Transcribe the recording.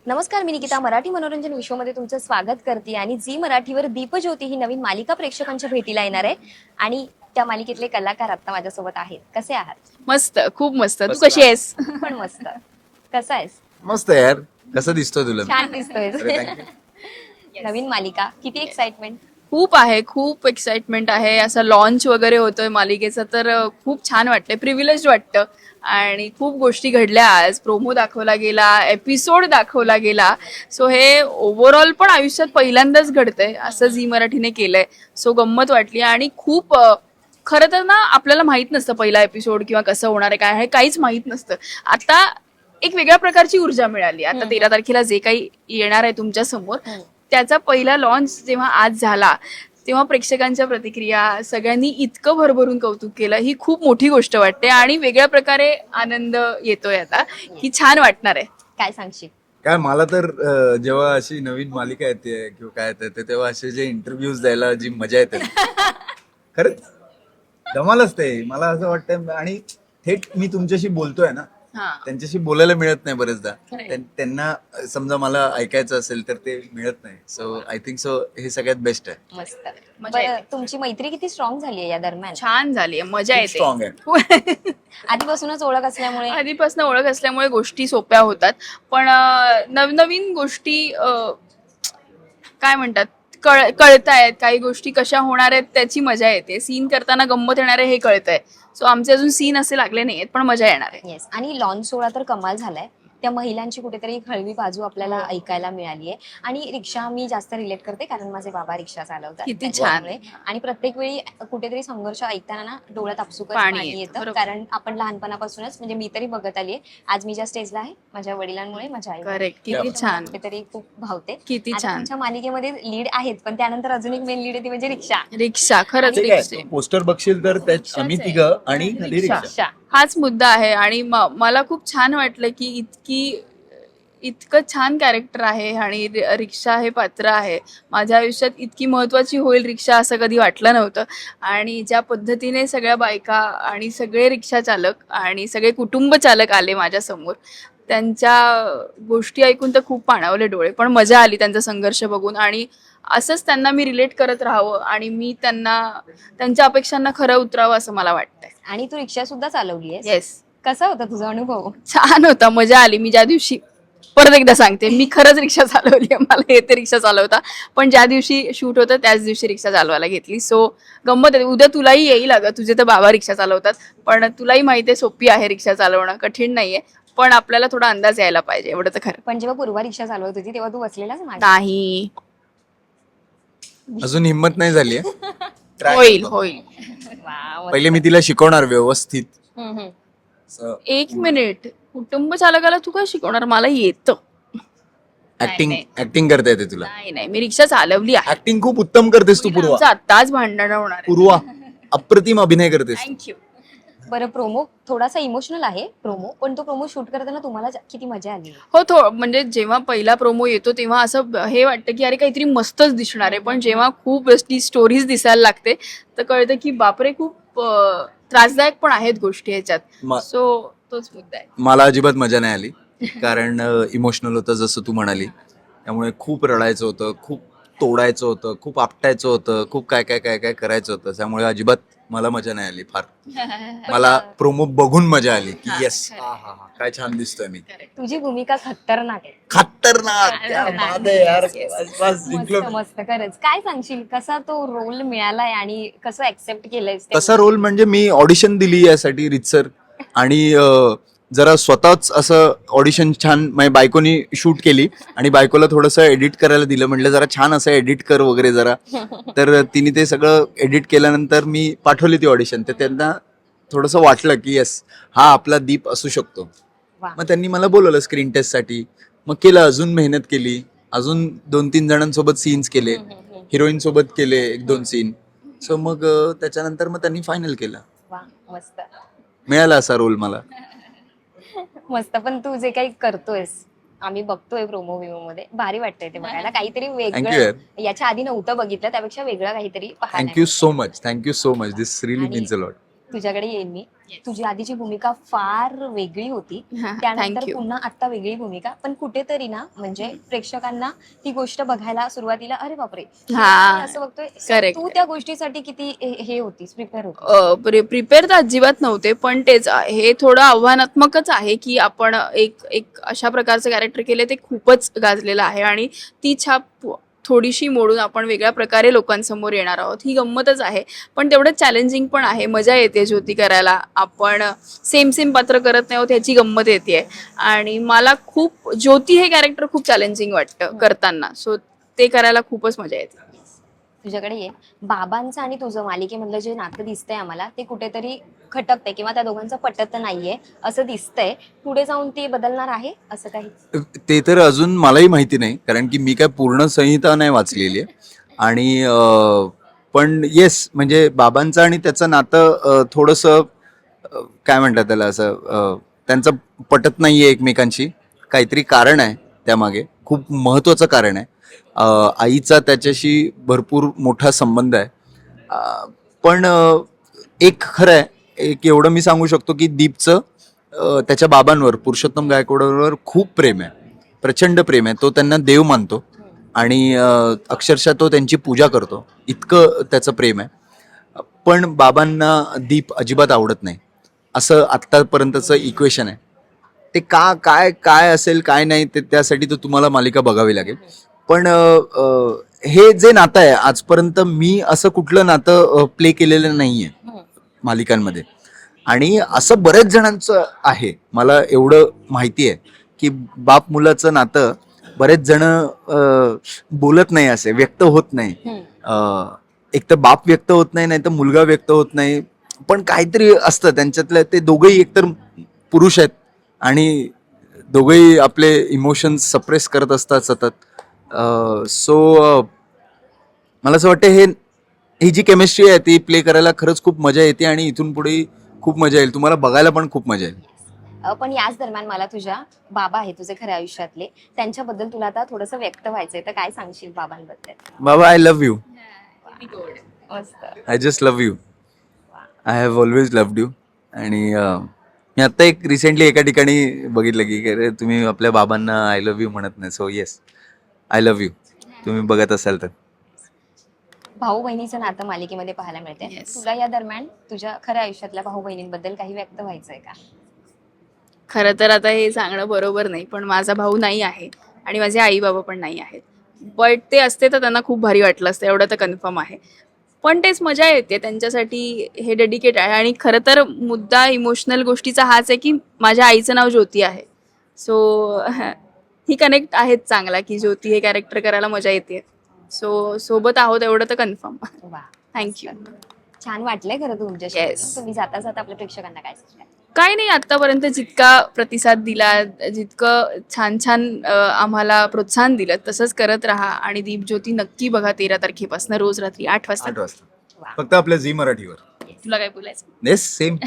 नमस्कार, मी निकिता मराठी मनोरंजन विश्वमध्ये तुमचं स्वागत करते आणि झी मराठीवर दीपज्योती ही नवीन मालिका प्रेक्षकांच्या भेटीला येणार आहे आणि त्या मालिकेतले कलाकार आता माझ्यासोबत आहेत. कसे आहात? मस्त, खूप मस्त. तू मस्त. कशी आहेस? पण मस्त. कसा आहेस? मस्त यार. कसं दिसतोय तुला मी? छान दिसतोय. अरे, thank you. नवीन मालिका, किती एक्साइटमेंट? खूप आहे, खूप एक्साइटमेंट आहे. असं लॉन्च वगैरे होतोय मालिकेचं, तर खूप छान वाटतंय, प्रिव्हिलेज वाटतं. आणि खूप गोष्टी घडल्या आज. प्रोमो दाखवला गेला, एपिसोड दाखवला गेला. सो हे ओव्हरऑल पण आयुष्यात पहिल्यांदाच घडतंय असं झी मराठीने केलंय. सो गंमत वाटली आणि खूप खरं तर ना आपल्याला माहित नसतं पहिला एपिसोड किंवा कसं होणार आहे, काय आहे, काहीच माहित नसतं. आता एक वेगळ्या प्रकारची ऊर्जा मिळाली. आता 13 तारखेला जे काही येणार आहे तुमच्या समोर, त्याचा पहिला लॉन्च जेव्हा आज झाला तेव्हा प्रेक्षकांच्या प्रतिक्रिया, सगळ्यांनी इतकं भरभरून कौतुक केलं, ही खूप मोठी गोष्ट वाटते आणि वेगळ्या प्रकारे आनंद येतोय आता, की छान वाटणार आहे. काय सांगशील? काय मला तर जेव्हा अशी नवीन मालिका येते किंवा काय येते तेव्हा असे जे इंटरव्ह्यूज द्यायला जी मजा येते खरंच धमालच ते. मला असं वाटतं आणि थेट मी तुमच्याशी बोलतोय ना, हा, त्यांच्याशी बोलायला मिळत नाही बरेचदा. खरंय. त्यांना समजा मला ऐकायचं असेल तर ते मिळत नाही. सो आय थिंक सो हे सगळ्यात बेस्ट आहे. मस्त. मजा बरं, येते. तुमची मैत्री किती स्ट्रॉंग झाली आहे या दरम्यान? छान झाली, मजा खूप येते. स्ट्रॉंग आहे. आधीपासूनच ओळख असल्यामुळे आधीपासून ओळख असल्यामुळे गोष्टी सोप्या होतात. पण नवनवीन गोष्टी काय म्हणतात, कळतायत, काही गोष्टी कशा होणार आहेत त्याची मजा येते. सीन करताना गंमत येणार आहे हे कळतंय. सो आमचे अजून सीन असे लागले नाहीयेत, पण मजा येणार आहे. येस. आणि लॉन्च सोहळा तर कमाल झालाय. त्या महिलांची कुठेतरी एक हळवी बाजू आपल्याला ऐकायला मिळाली आहे. आणि रिक्षा मी जास्त रिलेट करते कारण माझे बाबा रिक्षा चालवतात. किती त्याच्यामुळे. आणि प्रत्येक वेळी कुठेतरी संघर्ष ऐकताना ना डोळ्यात आपसुकच पाणी पाणी येतं. येतं. बरोबर. कारण आपण लहानपणापासूनच म्हणजे मी तरी बघत आलीये. आज मी ज्या स्टेजला आहे माझ्या वडिलांमुळे, माझ्या आई करेक्ट. किती छान, कुठेतरी खूप भावते. किती आता छान. तुमच्या मालिकेमध्ये लीड आहेत, पण त्यानंतर अजून एक मेन लीड आहे ती म्हणजे रिक्षा. रिक्षा, खरंच ठीक आहे, रिक्षा. पोस्टर बघशील तर त्यात आम्ही तिघं आणि खाली रिक्षा. रिक्षा. रिक्षा. हाच मुद्दा आहे. आणि मला खूप छान वाटलं की इतकं छान कॅरेक्टर आहे आणि रिक्षा हे पात्र आहे. माझ्या आयुष्यात इतकी महत्वाची होईल रिक्षा असं कधी वाटलं नव्हतं. आणि ज्या पद्धतीने सगळ्या बायका आणि सगळे रिक्षा चालक आणि सगळे कुटुंब चालक आले माझ्या समोर, त्यांच्या गोष्टी ऐकून तर खूप पाणावले डोळे. पण मजा आली त्यांचा संघर्ष बघून आणि असंच त्यांना मी रिलेट करत राहावं आणि मी त्यांच्या अपेक्षांना खरं उतरावं असं मला वाटतंय. आणि तू रिक्षा सुद्धा चालवली आहे. येस, कसा होता तुझा अनुभव? छान होता, मजा आली. मी ज्या दिवशी, परत एकदा सांगते, मी खरंच रिक्षा चालवली आहे, मला येते रिक्षा चालवता. पण ज्या दिवशी शूट होतं त्याच दिवशी रिक्षा चालवायला घेतली. सो गंमत आहे. उद्या तुलाही येईल अगं, तुझे तर बाबा रिक्षा चालवतात, पण तुलाही माहिती आहे सोपी आहे रिक्षा चालवणं, कठीण नाहीये. पण आपल्याला थोडा अंदाज यायला पाहिजे, एवढं तर खरं. पण जेव्हा पूर्वा रिक्षा चालवत होती तेव्हा तू बसलेलाच माझ्या? नाही, अजून हिंमत नाही झाली Try होईल करतो. होईल. वा, मस्त. पहिले मी तिला शिकवणार व्यवस्थित. हम्म. एक मिनिट, कुटुंब चालकाला तू काय शिकवणार? मला येतं. ऍक्टिंग नाही. ऍक्टिंग करता येते तुला. नाही नाही, मी रिक्षा चालवली आहे. ऍक्टिंग खूप उत्तम करतेस तू पूर्वा. आमचं आत्ताच भांडण होणार आहे. पूर्वा अप्रतिम अभिनय करतेस. थँक्यू. बरं, प्रोमो थोडासा इमोशनल आहे प्रोमो, पण तो प्रोमो शूट करताना तुम्हाला किती मजा आली? हो, म्हणजे जेव्हा पहिला प्रोमो येतो तेव्हा असं हे वाटतं की अरे काहीतरी मस्तच दिसणार आहे. पण जेव्हा खूप ती स्टोरीज दिसायला लागते तर कळतं की बापरे, खूप त्रासदायक पण आहेत गोष्टी ह्याच्यात. सो तोच मुद्दा आहे. मला अजिबात मजा नाही आली कारण इमोशनल होतं जसं तू म्हणाली. त्यामुळे खूप रडायचं होतं, खूप तोडायचं होतं, खूप आपटायचं होतं, खूप काय काय काय काय करायचं होतं. त्यामुळे अजिबात मला मजा नाही आली फार. मला प्रोमो बघून मजा आली की येस, काय छान दिसतोय मी. तुझी भूमिका खतरनाक आहे. खतरनाक. क्या बात आहे यार. बस जिंकलो मस्त मी. मस्त, खरंच. काय सांगशील, कसा तो रोल मिळालाय आणि कसं ऍक्सेप्ट केलंय? तसा रोल म्हणजे मी ऑडिशन दिली यासाठी रितसर आणि जरा स्वतःच असं ऑडिशन छान माझ्या बायकोनी शूट केली आणि बायकोला थोडंसं एडिट करायला दिलं. म्हटलं जरा छान असं एडिट कर वगैरे जरा. तर तिने ते सगळं एडिट केल्यानंतर मी पाठवली ती ऑडिशन. तर त्यांना थोडंसं वाटलं की येस, हा आपला दीप असू शकतो. वा. मग त्यांनी मला बोलवलं स्क्रीन टेस्टसाठी. मग केलं, अजून मेहनत केली, अजून 2-3 जणांसोबत सीन्स केले, हिरोईन सोबत केले 1-2 सीन. सो मग त्याच्यानंतर मग त्यांनी फायनल केलं. वा, मस्त मिळाला असा रोल मला. मस्त. पण तू जे काही करतोयस, आम्ही बघतोय प्रोमो विमो मध्ये, भारी वाटतंय ते बघायला. काहीतरी Thank you, वेगळं, यार. याच्या आधी नव्हतं बघितलं, त्यापेक्षा वेगळं काहीतरी पाहायला थँक्यू सो मच. दिस रिली आणि- मीन्स अ लॉट. तुझ्याकडे येईन मी. तुझी आधीची भूमिका फार वेगळी होती, हा, त्यानंतर thank you. पुन्हा आता वेगळी भूमिका, पण कुठेतरी ना म्हणजे प्रेक्षकांना ती गोष्ट बघायला सुरुवातीला अरे बापरे हा, मी असं बघतोय. So correct. तू त्या गोष्टीसाठी किती हे होतीस, प्रिपेअर होती? प्रिपेअर तर अजिबात नव्हते, पण तेच हे थोडं आव्हानात्मकच आहे की आपण एक एक अशा प्रकारचं कॅरेक्टर केले ते खूपच गाजलेलं आहे आणि ती छाप थोडीशी मोडून आपण वेगळ्या प्रकारे लोकांसमोर येणार आहोत. ही गंमतच आहे, पण तेवढं चॅलेंजिंग पण आहे. मजा येते ज्योती करायला. आपण सेम सेम पात्र करत नाही आहोत ह्याची गंमत येते. आणि मला खूप ज्योती हे कॅरेक्टर खूप चॅलेंजिंग वाटतं करताना, सो ते करायला खूपच मजा येते. तुझ्याकडे ये. बाबांचं आणि तुझं मालिकेमधलं जे नातं दिसतंय आम्हाला ते कुठेतरी खटकतंय किंवा त्या दोघांचं पटत नाहीये असं दिसतंय. पुढे जाऊन ते बदलणार आहे असं काही? ते तर अजून मलाही माहिती नाही, कारण की मी काय पूर्ण संहिता नाही वाचलेली आहे. आणि पण येस, म्हणजे बाबांचं आणि त्याचं नातं थोडंसं काय म्हणतात त्याला, असं त्यांचं पटत नाहीये एकमेकांशी. काहीतरी कारण आहे त्यामागे, खूप महत्त्वाचं कारण आहे. आईचा त्याच्याशी भरपूर मोठा संबंध आहे. पण एक खरं आहे, एक एवढं मी सांगू शकतो की दीपचं त्याच्या बाबांवर, पुरुषोत्तम गायकवाडवर खूप प्रेम आहे, प्रचंड प्रेम आहे. तो त्यांना देव मानतो आणि अक्षरशः तो त्यांची पूजा करतो, इतकं त्याचं प्रेम आहे. पण बाबांना दीप अजिबात आवडत नाही, असं आत्तापर्यंतचं इक्वेशन आहे. ते का काय काय असेल काय नाही ते त्यासाठी तर तुम्हाला मालिका बघावी लागेल. पण हे जे नातं आहे, आजपर्यंत मी असं कुठलं नातं प्ले केलेलं नाहीये मालिकांमध्ये. आणि असं बऱ्याच जणांचं आहे, मला एवढं माहिती आहे की बाप मुलाचं नातं बरेच जण बोलत नाही, असे व्यक्त होत नाही. एक तर बाप व्यक्त होत नाही, नाही तर मुलगा व्यक्त होत नाही, पण काहीतरी असतं त्यांच्यातलं. ते दोघंही एकतर पुरुष आहेत आणि दोघंही आपले इमोशन्स सप्रेस करत असतात सतत. सो मला असं वाटतं ही जी केमिस्ट्री आहे ती प्ले करायला खरंच खूप मजा येते आणि इथून पुढे खूप मजा येईल, तुम्हाला बघायला पण खूप मजा येईल. पण याच दरम्यान मला तुझ्या बाबा आहे तुझे खऱ्या आयुष्यातले, त्यांच्याबद्दल तुला आता थोडंसं व्यक्त व्हायचंय, तर काय सांगशील बाबांबद्दल? बाबा, आय लव्ह यू. मस्त. I just love you. I have always loved you. आणि मी आता एक रिसेंटली एका ठिकाणी बघितलं की अरे तुम्ही आपल्या बाबांना आय लव्ह यू म्हणत नाही. So yes, I love you. तुम्ही बघत असाल तर. भाऊ बहिणीचं नातं मालिकेमध्ये पाहायला मिळते. Yes. तुला या दरम्यान तुझ्या खऱ्या आयुष्यातल्या भाऊ बहिणींबद्दल काही व्यक्त व्हायचंय का? खरं तर आता हे सांगणं बरोबर नाही, पण माझा भाऊ नाही आहे आणि माझे आई बाबा पण नाही आहेत. बट ते असते तर त्यांना खूप भारी वाटलं असतं, एवढं तर कन्फर्म आहे. पण तेच मजा येते, त्यांच्यासाठी हे डेडिकेट आहे. आणि खरं तर मुद्दा इमोशनल गोष्टीचा हाच आहे की माझ्या आईचं नाव ज्योती आहे. सो ही कनेक्ट आहेच चांगला की ज्योती हे कॅरेक्टर करायला मजा येते. सो सोबत आहोत एवढं तर कन्फर्म. वा, थँक्यू. छान वाटलंय खरं तुमच्याशी Yes. बोलून. तुम्ही जाता जाता आपल्या प्रेक्षकांना काय सांगाल? काय नाही, आतापर्यंत जितका प्रतिसाद दिला, जितकं छान छान आम्हाला प्रोत्साहन दिलं, तसंच करत राहा. आणि दीप ज्योती नक्की बघा 13 तारखेपासून रोज रात्री 8 वाजता. फक्त आपल्या झी मराठीवर. तुला काय बोलायचं? Yes, same.